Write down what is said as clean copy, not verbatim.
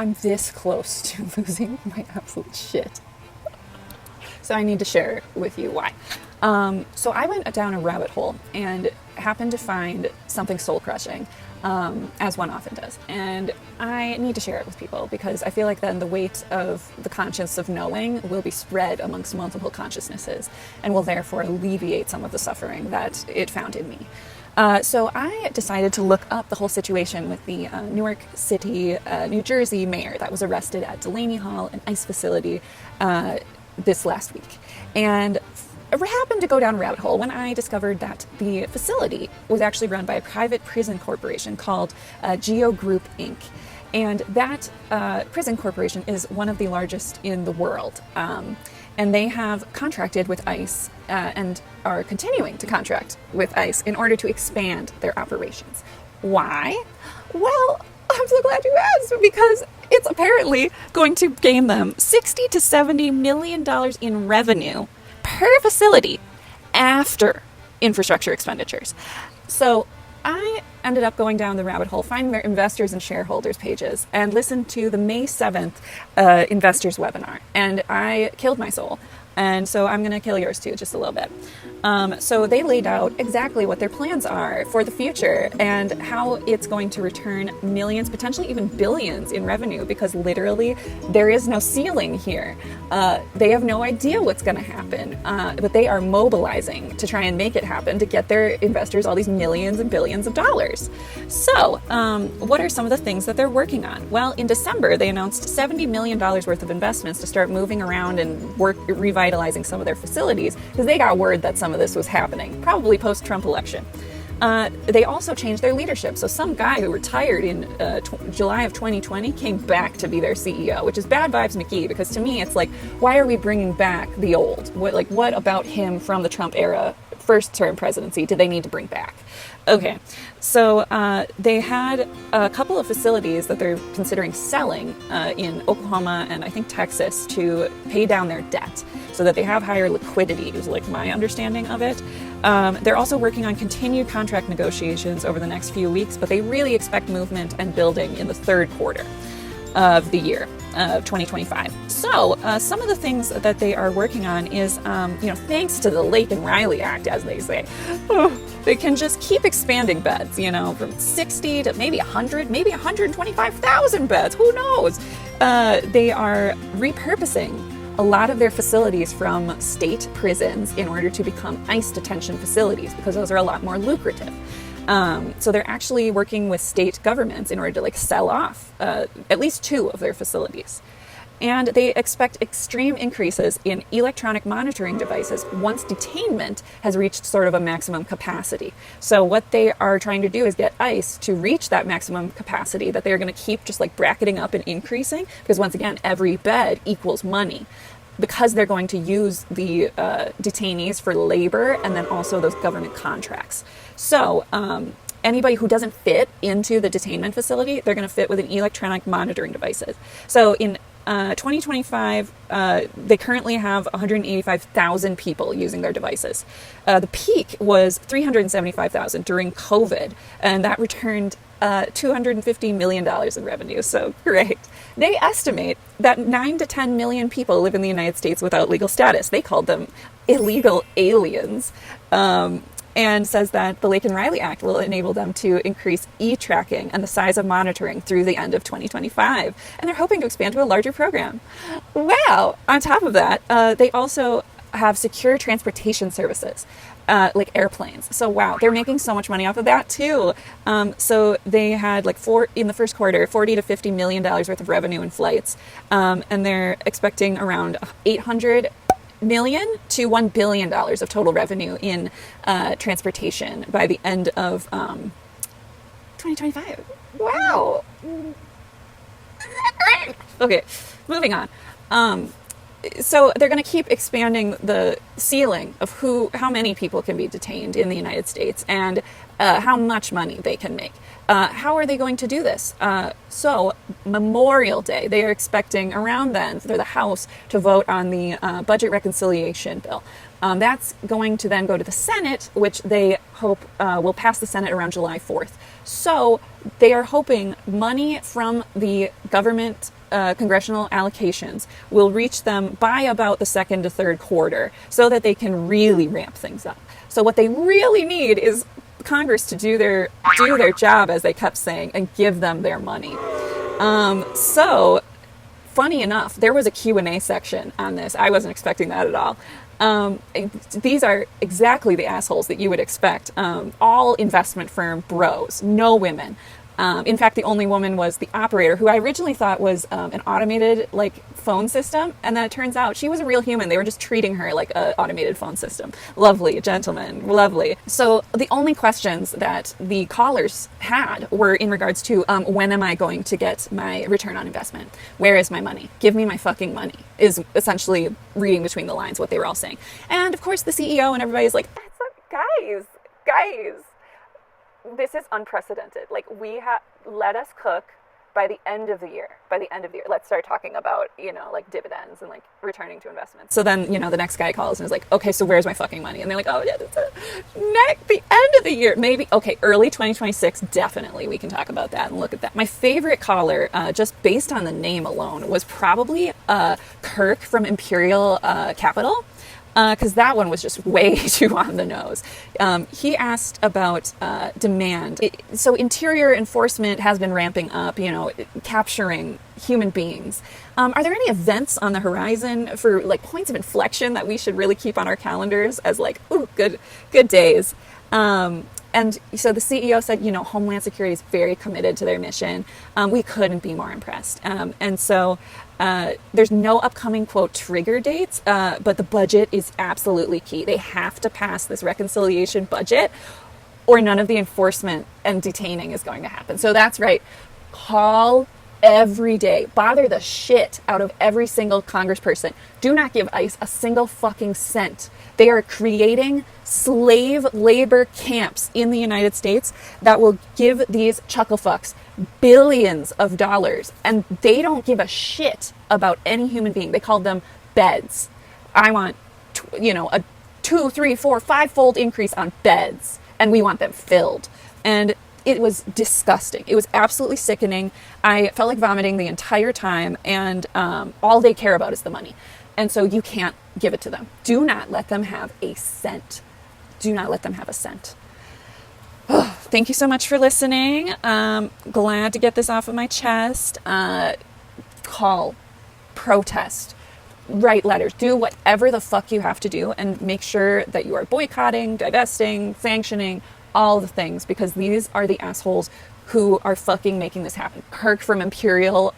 I'm this close to losing my absolute shit. So I need to share with you why. So I went down a rabbit hole and happened to find something soul-crushing, as one often does. And I need to share it with people because I feel like then the weight of the conscience of knowing will be spread amongst multiple consciousnesses and will therefore alleviate some of the suffering that it found in me. So I decided to look up the whole situation with the Newark City, New Jersey mayor that was arrested at Delaney Hall, an ICE facility, this last week. And I happened to go down a rabbit hole when I discovered that the facility was actually run by a private prison corporation called GEO Group Inc. And that prison corporation is one of the largest in the world. And they have contracted with ICE and are continuing to contract with ICE in order to expand their operations. Why? Well, I'm so glad you asked, because it's apparently going to gain them $60 to $70 million in revenue per facility after infrastructure expenditures. So I ended up going down the rabbit hole, finding their investors and shareholders pages, and listened to the May 7th investors webinar. And I killed my soul. And so I'm going to kill yours too, just a little bit. So they laid out exactly what their plans are for the future and how it's going to return millions, potentially even billions in revenue, because literally there is no ceiling here. They have no idea what's going to happen, but they are mobilizing to try and make it happen to get their investors all these millions and billions of dollars. So what are some of the things that they're working on? Well, in December, they announced $70 million worth of investments to start moving around and revitalizing some of their facilities, because they got word that some of this was happening, probably post-Trump election. They also changed their leadership. So some guy who retired in July of 2020 came back to be their CEO, which is bad vibes McGee, because to me it's like, why are we bringing back the old? What about him from the Trump era, first term presidency, did they need to bring back? Okay, so they had a couple of facilities that they're considering selling in Oklahoma and I think Texas to pay down their debt so that they have higher liquidity, is like my understanding of it. They're also working on continued contract negotiations over the next few weeks, but they really expect movement and building in the third quarter of the year of 2025. So some of the things that they are working on is, thanks to the Lake and Riley Act, as they say, they can just keep expanding beds, from 60 to maybe 100, maybe 125,000 beds. Who knows? They are repurposing a lot of their facilities from state prisons in order to become ICE detention facilities, because those are a lot more lucrative. So they're actually working with state governments in order to sell off at least two of their facilities. And they expect extreme increases in electronic monitoring devices once detainment has reached sort of a maximum capacity. So what they are trying to do is get ICE to reach that maximum capacity that they're going to keep just bracketing up and increasing, because once again, every bed equals money, because they're going to use the detainees for labor and then also those government contracts. So anybody who doesn't fit into the detainment facility, they're going to fit with an electronic monitoring devices. So in 2025, they currently have 185,000 people using their devices. The peak was 375,000 during COVID, and that returned $250 million in revenue. So great. They estimate that 9 to 10 million people live in the United States without legal status. They called them illegal aliens. And says that the Lake and Riley Act will enable them to increase e-tracking and the size of monitoring through the end of 2025. And they're hoping to expand to a larger program. Wow! On top of that, they also have secure transportation services, like airplanes. So wow, they're making so much money off of that too. So they had in the first quarter, $40 to $50 million worth of revenue in flights. And they're expecting around 800 million to $1 billion of total revenue in transportation by the end of 2025. Wow. Okay, moving on. So they're going to keep expanding the ceiling of how many people can be detained in the United States and how much money they can make. How are they going to do this? So Memorial Day, they are expecting around then for the House to vote on the budget reconciliation bill. That's going to then go to the Senate, which they hope will pass the Senate around July 4th. So they are hoping money from the government congressional allocations will reach them by about the second to third quarter so that they can really ramp things up. So what they really need is Congress to do their job, as they kept saying, and give them their money. So funny enough, there was a Q&A section on this. I wasn't expecting that at all. These are exactly the assholes that you would expect. All investment firm bros, no women. In fact, the only woman was the operator, who I originally thought was an automated phone system, and then it turns out she was a real human. They were just treating her like an automated phone system. Lovely gentleman, lovely. So the only questions that the callers had were in regards to when am I going to get my return on investment? Where is my money? Give me my fucking money, is essentially reading between the lines what they were all saying. And of course the CEO and everybody's like, guys, this is unprecedented. Let us cook by the end of the year. Let's start talking about, dividends and returning to investments. So then, the next guy calls and is like, okay, so where's my fucking money? And they're like, oh yeah, the end of the year, maybe. Okay, early 2026, definitely we can talk about that and look at that. My favorite caller, just based on the name alone, was probably Kirk from Imperial Capital. Because that one was just way too on the nose. He asked about demand. So interior enforcement has been ramping up, capturing human beings. Are there any events on the horizon for points of inflection that we should really keep on our calendars as good days? And so the CEO said, Homeland Security is very committed to their mission. We couldn't be more impressed. And so there's no upcoming, quote, trigger dates, but the budget is absolutely key. They have to pass this reconciliation budget or none of the enforcement and detaining is going to happen. So that's right. Call every day. Bother the shit out of every single congressperson. Do not give ICE a single fucking cent. They are creating slave labor camps in the United States that will give these chucklefucks billions of dollars, and they don't give a shit about any human being. They call them beds. I want, a 2, 3, 4, 5-fold increase on beds, and we want them filled. And it was disgusting. It was absolutely sickening. I felt like vomiting the entire time, and all they care about is the money. And so you can't give it to them. Do not let them have a cent. Do not let them have a cent. Oh, thank you so much for listening. Glad to get this off of my chest. Call, protest, write letters, do whatever the fuck you have to do, and make sure that you are boycotting, divesting, sanctioning, all the things, because these are the assholes who are fucking making this happen. Kirk from Imperial